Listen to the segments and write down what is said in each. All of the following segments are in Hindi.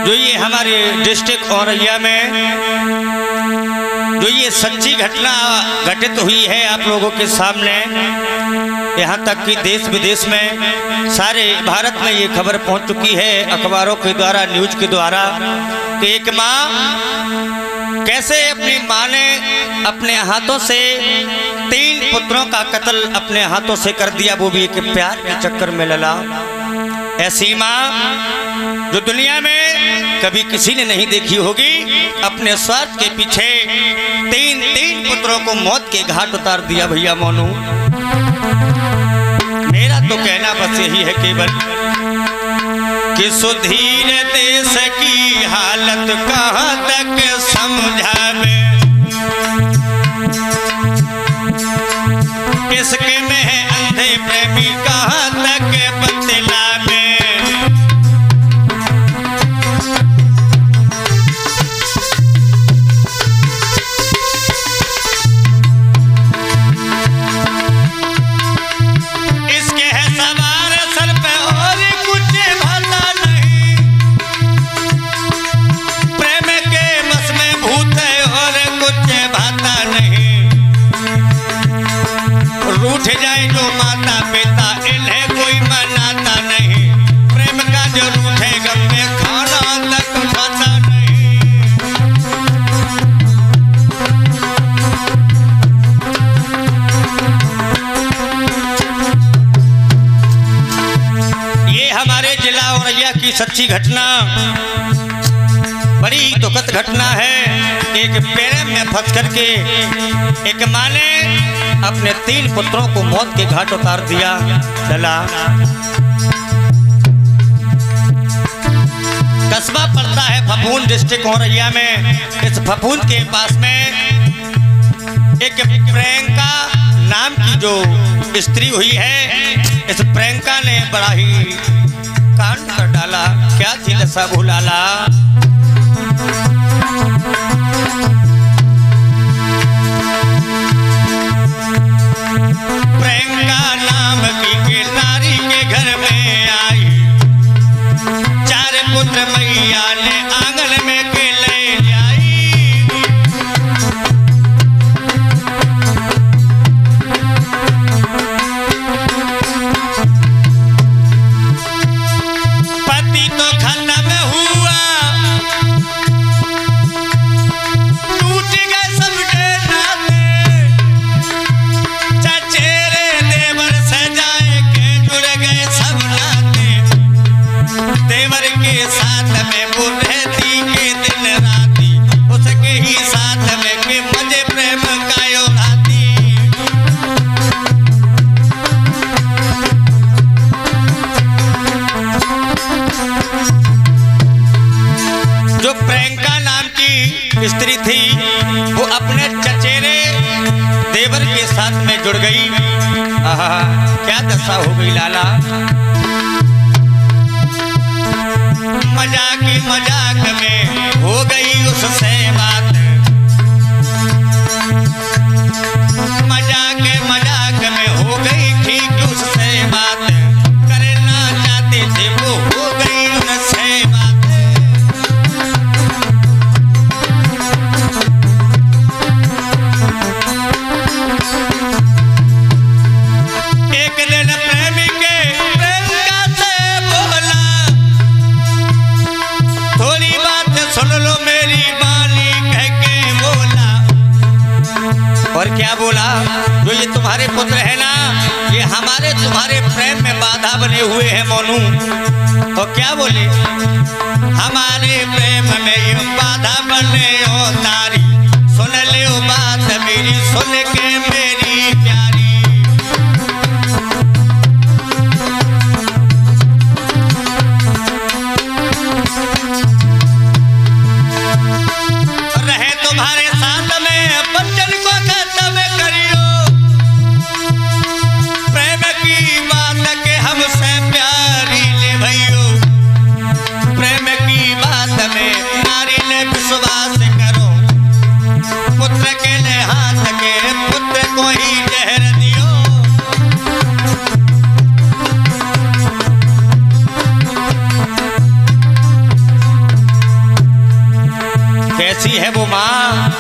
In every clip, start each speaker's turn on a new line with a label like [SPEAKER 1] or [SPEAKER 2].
[SPEAKER 1] जो ये हमारे डिस्ट्रिक्ट औरैया में जो ये सच्ची घटना घटित हुई है आप लोगों के सामने, यहाँ तक कि देश विदेश में सारे भारत में ये खबर पहुँच चुकी है अखबारों के द्वारा, न्यूज के द्वारा, कि एक माँ कैसे अपनी माँ ने अपने हाथों से 3 पुत्रों का कत्ल अपने हाथों से कर दिया, वो भी एक प्यार के चक्कर में लला। ऐसी माँ जो दुनिया में कभी किसी ने नहीं देखी होगी, अपने स्वार्थ के पीछे 3 पुत्रों को मौत के घाट उतार दिया। भैया मोनू, मेरा तो कहना बस यही है केवल कि सुधीर देश की हालत कहाँ तक समझावे, किसके में है अंधे प्रेमी कहाँ तक बतलावे। रूठ जाए जो माता पिता इन्हें कोई मनाता नहीं, प्रेम का जो रूठे गम में खाना तक खाता नहीं। ये हमारे जिला औरैया की सच्ची घटना, बड़ी दुखद घटना है। एक प्रेम में फंस करके एक माँ ने अपने 3 पुत्रों को मौत के घाट उतार दिया। चला कस्बा पड़ता है फफूंद, डिस्ट्रिक्ट औरैया में। इस फफूंद के पास में एक प्रियंका नाम की जो स्त्री हुई है, इस प्रियंका ने बड़ा ही कांड कर डाला। क्या थी दशा भुलाला। प्रियंका नाम की नारी के घर में आई, 4 पुत्र मैया ने आंगन में के ले आई। पति तो खत्म हुआ, टूट गए सब नाते, चचेरे देवर सजाए के जुड़ गए सब नाते। देवर के साथ में वो रहती के दिन राती, उसके ही साथ में के मजे प्रेम का उड़ाती। जो प्रियंका नाम की स्त्री थी वो अपने चचेरे देवर के साथ में जुड़ गई। आहा, क्या दशा हो गई लाला। मजाक में हो गई उससे बात, मजाक में हो गई ठीक उससे बात, करना चाहते थे वो हो गई उनसे बात। एक दिन प्रेमी के प्रियंका से बोला, थोड़ी बात सुन लो मेरी बाली, कह के बोला। और क्या बोला, जो ये तुम्हारे पुत्र है ना, ये हमारे तुम्हारे प्रेम में बाधा बने हुए हैं मोनू। तो क्या बोले, हमारे प्रेम में ये बाधा बने हो तारी, सुन ले बात मेरी, सुन के मेरी प्यारी। रहे तुम्हारे साथ में बच्चन को खत्म करियो, प्रेम की बात के हमसे प्यारी ले भैयो। प्रेम की बात में नारी ने विश्वास करो, पुत्र के ले हाथ के पुत्र कैसी है वो माँ।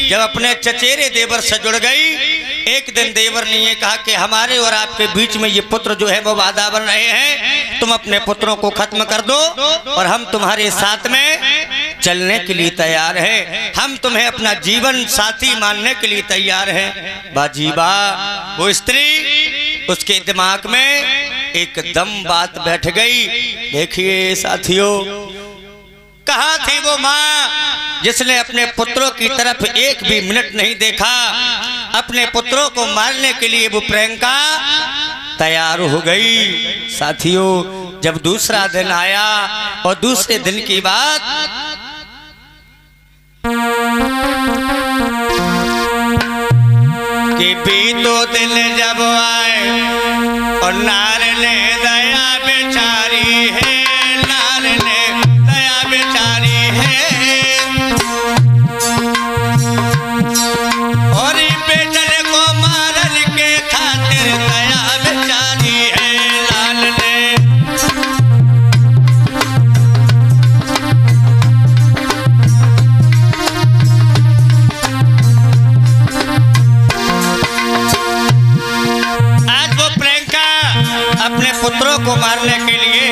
[SPEAKER 1] जब अपने चचेरे देवर से जुड़ गई, एक दिन देवर ने ये कहा कि हमारे और आपके बीच में ये पुत्र जो है वो वादा बन रहे हैं, तुम अपने पुत्रों को खत्म कर दो और हम तुम्हारे साथ में चलने के लिए तैयार हैं, हम तुम्हें अपना जीवन साथी मानने के लिए तैयार हैं। बाजीबा वो स्त्री, उसके दिमाग में एकदम बात बैठ गई। देखिए साथियों, कहाँ थी वो माँ जिसने अपने पुत्रों की तरफ एक भी मिनट नहीं देखा। अपने पुत्रों को मारने के लिए वो प्रियंका तैयार हो गई। साथियों, जब दूसरा दिन आया और दूसरे दिन की बात, कि बीतो दिन जब आए और नार ने दया बेचारी है, नार ने दया बेचारी है, और बेटन को मारन के खातिर दया बेचारी है लाल ने। आज वो प्रियंका अपने पुत्रों को मारने के लिए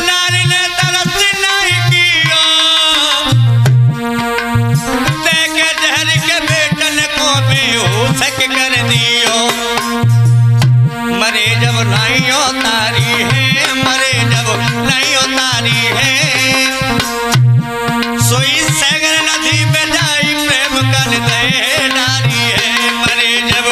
[SPEAKER 1] नारी ने तरस नहीं किया, देखे जहर के बेटन को बेहोश कर दियो। मरे जब नहीं उतारी है, मरे जब नहीं उतारी है, सोई सैगर नदी पे जाई प्रेम कर दे नारी है। मरे जब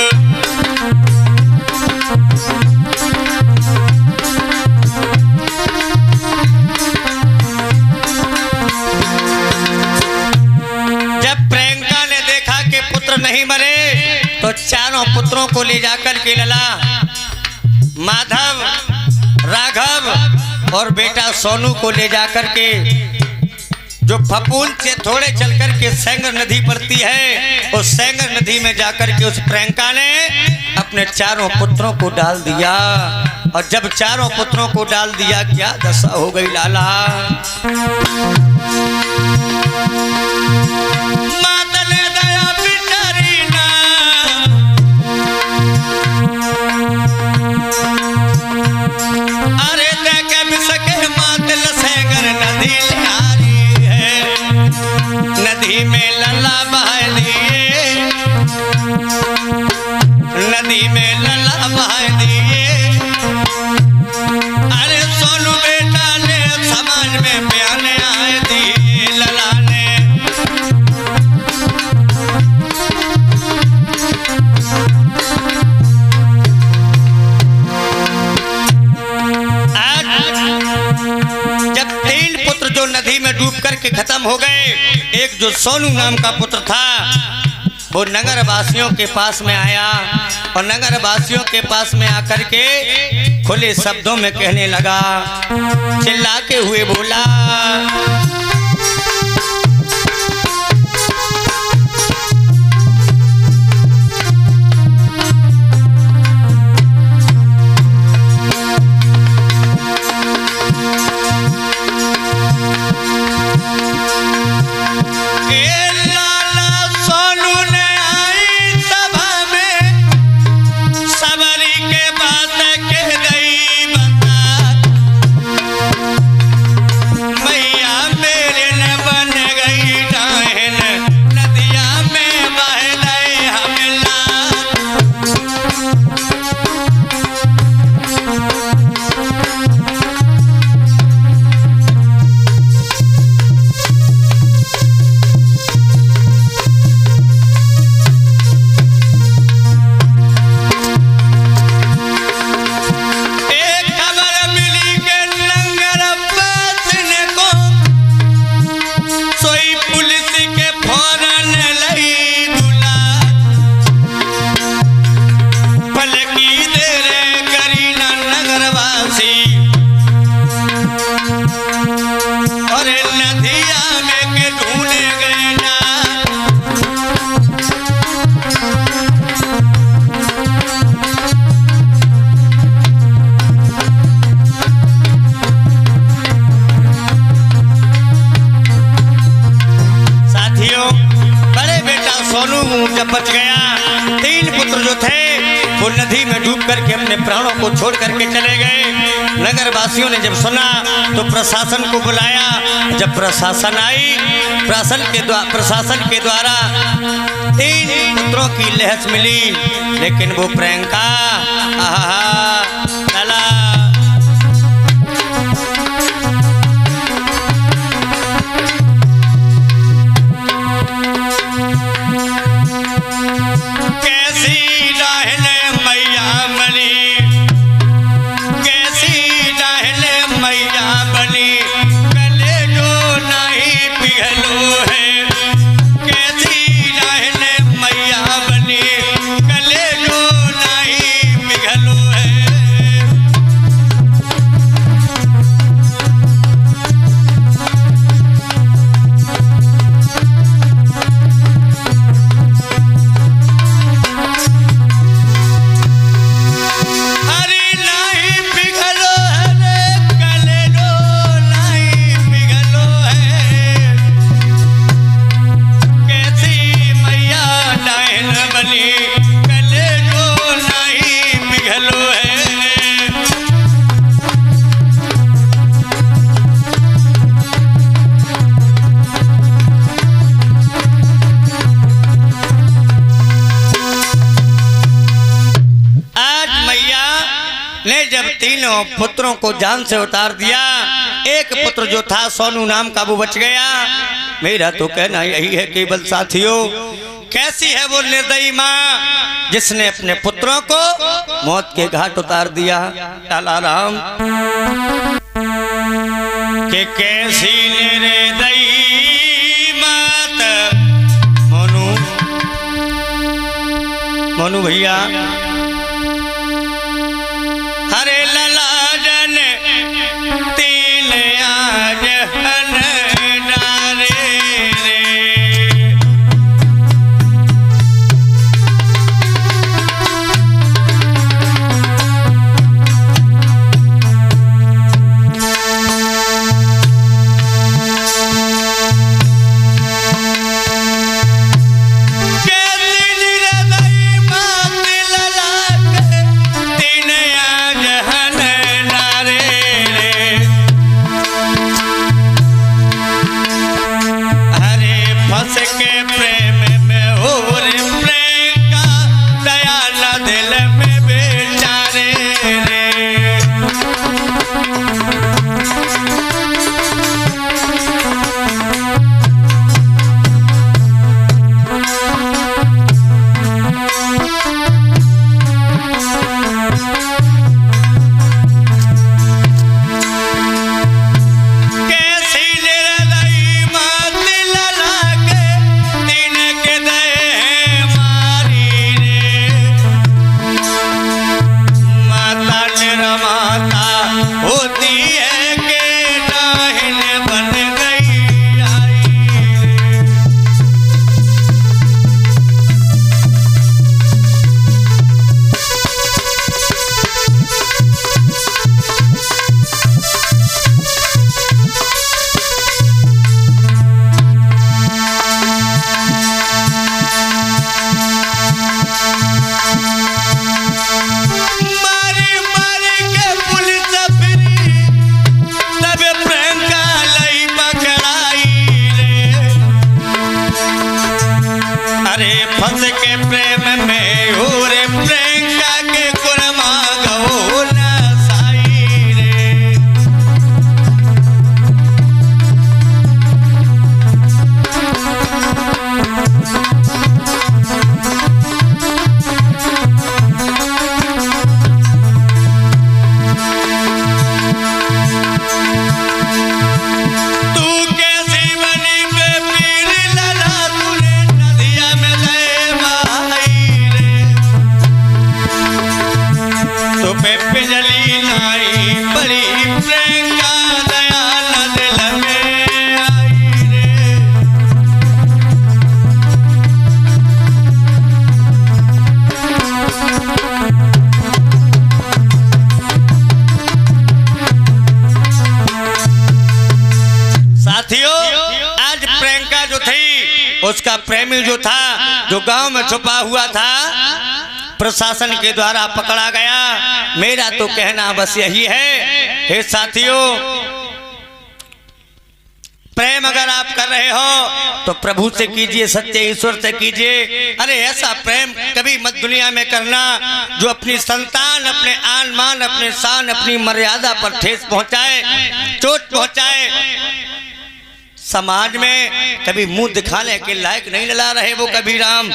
[SPEAKER 1] नहीं मरे तो चारों पुत्रों को ले जाकर के लला माधव, राघव और बेटा सोनू को ले जाकर के जो फपूल से थोड़े चलकर के सेंगर नदी पड़ती है, उस सेंगर नदी में जाकर के उस प्रियंका ने अपने चारों पुत्रों को डाल दिया। और जब चारों पुत्रों को डाल दिया, क्या दशा हो गई लाला। अरे देखे बिसके मातल सेंगर नदी नारी है, नदी में लला बहा दिए, नदी में लला बहा दिए। अरे सोनू बेटा ने समाज में बयाने आए दिए लला ने। नदी में डूब करके खत्म हो गए, एक जो सोनू नाम का पुत्र था वो नगर वासियों के पास में आया और नगर वासियों के पास में आकर के खुले शब्दों में कहने लगा, चिल्लाते हुए बोला, मैया में में डूब करके अपने प्राणों को छोड़ करके चले गए। नगर वासियों ने जब सुना तो प्रशासन को बुलाया। जब प्रशासन आई, प्रशासन के द्वारा 3 पुत्रों की लहस मिली, लेकिन वो प्रियंका चला पुत्रों को जान से उतार दिया। एक पुत्र जो था सोनू नाम का वो बच गया। मेरा तो कहना यही है केवल साथियों, कैसी है वो निर्दयी माँ जिसने अपने पुत्रों को मौत के घाट उतार दिया। लाला राम के कैसी निर्दयी मात। मोनू भैया, हरे ललाजन 3 आज डारे रे। उसका प्रेमी जो था, जो गांव में छुपा हुआ था, प्रशासन के द्वारा पकड़ा गया। मेरा तो कहना बस यही है, हे साथियों, प्रेम अगर आप कर रहे हो तो प्रभु से कीजिए, सच्चे ईश्वर से कीजिए। अरे ऐसा प्रेम कभी मत दुनिया में करना जो अपनी संतान, अपने आन मान, अपने शान, अपनी मर्यादा पर ठेस पहुंचाए, चोट पहुंचाए। समाज में कभी मुंह दिखाने के लायक नहीं लगा रहे वो कभी राम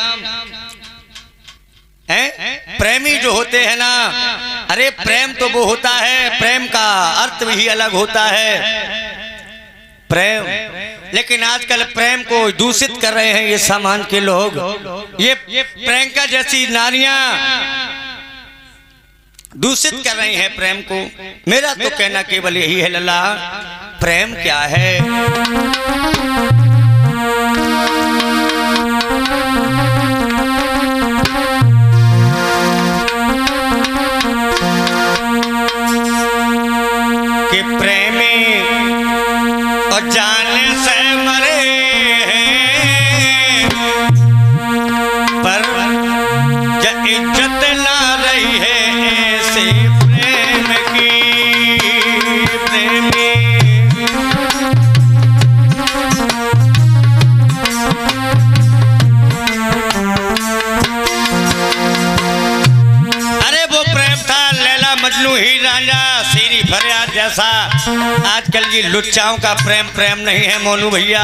[SPEAKER 1] हैं। प्रेमी जो होते हैं ना, अरे प्रेम तो वो होता है, प्रेम का अर्थ भी अलग होता है प्रेम। लेकिन आजकल प्रेम को दूषित कर रहे हैं ये समाज के लोग। ये प्रियंका जैसी नारियां दूषित कर रही हैं प्रेम को। मेरा तो कहना केवल यही है लल्ला, प्रेम क्या है। कि प्रेमी और जान से मरे पर इज्जत ना रही है ऐसे प्रेम की। प्रेमी अरे वो प्रेम था लैला मजनू ही रांझा सीरी फरियाद जैसा। आजकल ये लुच्चाओं का प्रेम प्रेम नहीं है मोनू भैया।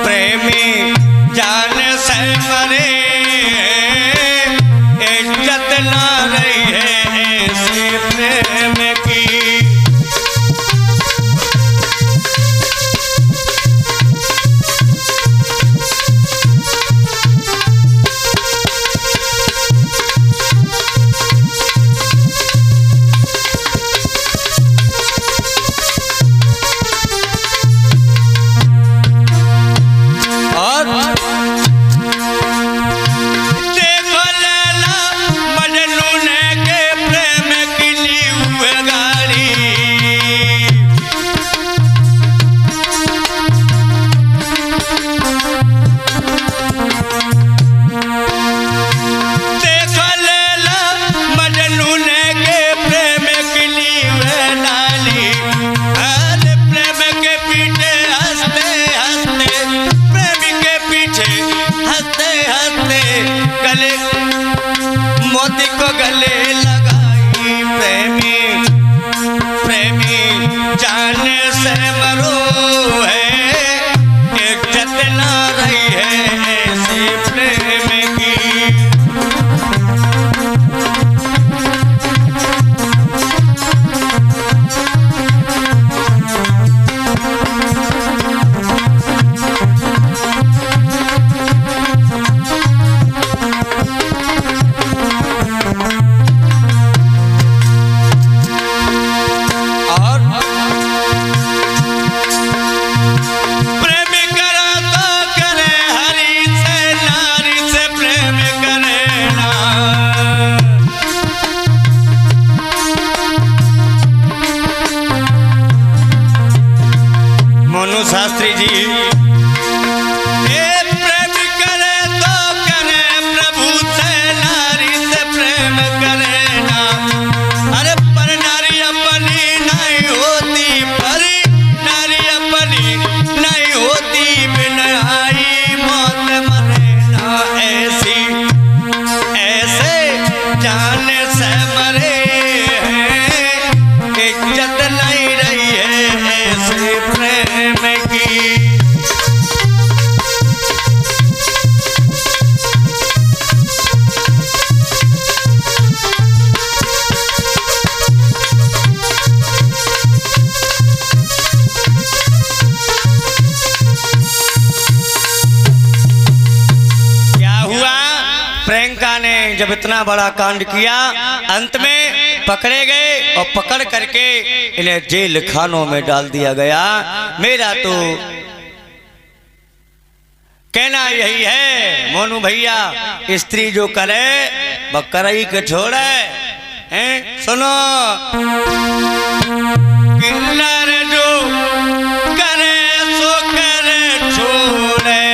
[SPEAKER 1] प्रेमी जान से मरे इज्जत ना रही है ऐसे प्रेम की। मोती को गले लगाई प्रेमी। प्रेमी जान से मरो है इज्जत ना रही है ऐसे प्रेम की। शास्त्री जी प्रेम करे तो करे प्रभु से, नारी से प्रेम करे ना। अरे पर नारी अपनी नहीं होती, पर नारी अपनी नहीं होती, बिन आई मौत मरे ना ऐसी। ऐसे जान से मरे इज्जत नहीं रही है ऐसे प्रेम की। क्या हुआ, प्रियंका ने जब इतना बड़ा कांड किया, अंत में पकड़े गए और पकड़ करके इन्हें जेल खानों में डाल दिया गया। मेरा तो कहना यही है मोनू भैया, स्त्री जो करे वह करई के छोड़े। सुनो, किन्नर जो करे सो करे छोड़े।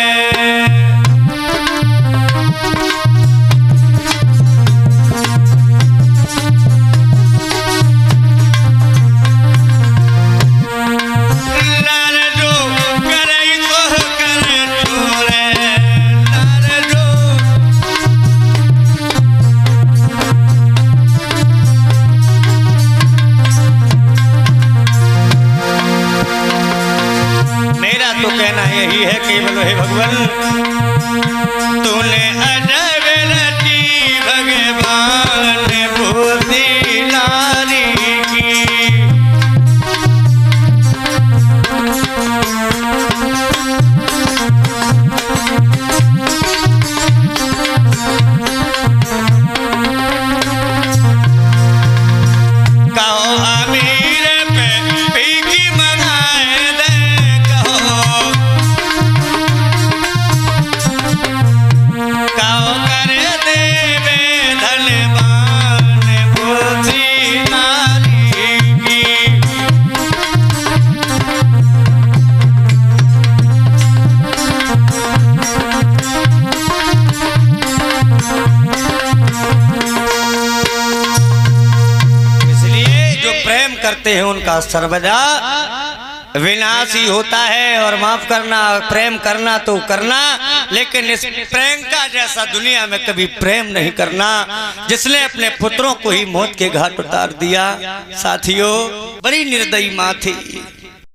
[SPEAKER 1] यही है केवल हे भगवान तूने अजब रची भगवान बुद्धि नारी की। कहो अमीर पे पीकी मंगाए दे, कहो कर देवे धनवान बुद्धि नारी की। इसलिए जो प्रेम करते हैं उनका सर्वदा विनाश ही होता है। और माफ करना, प्रेम करना तो करना, लेकिन इस प्रेम का जैसा दुनिया में कभी प्रेम नहीं करना जिसने अपने पुत्रों को ही मौत के घाट उतार दिया। साथियों, बड़ी निर्दयी माँ थी।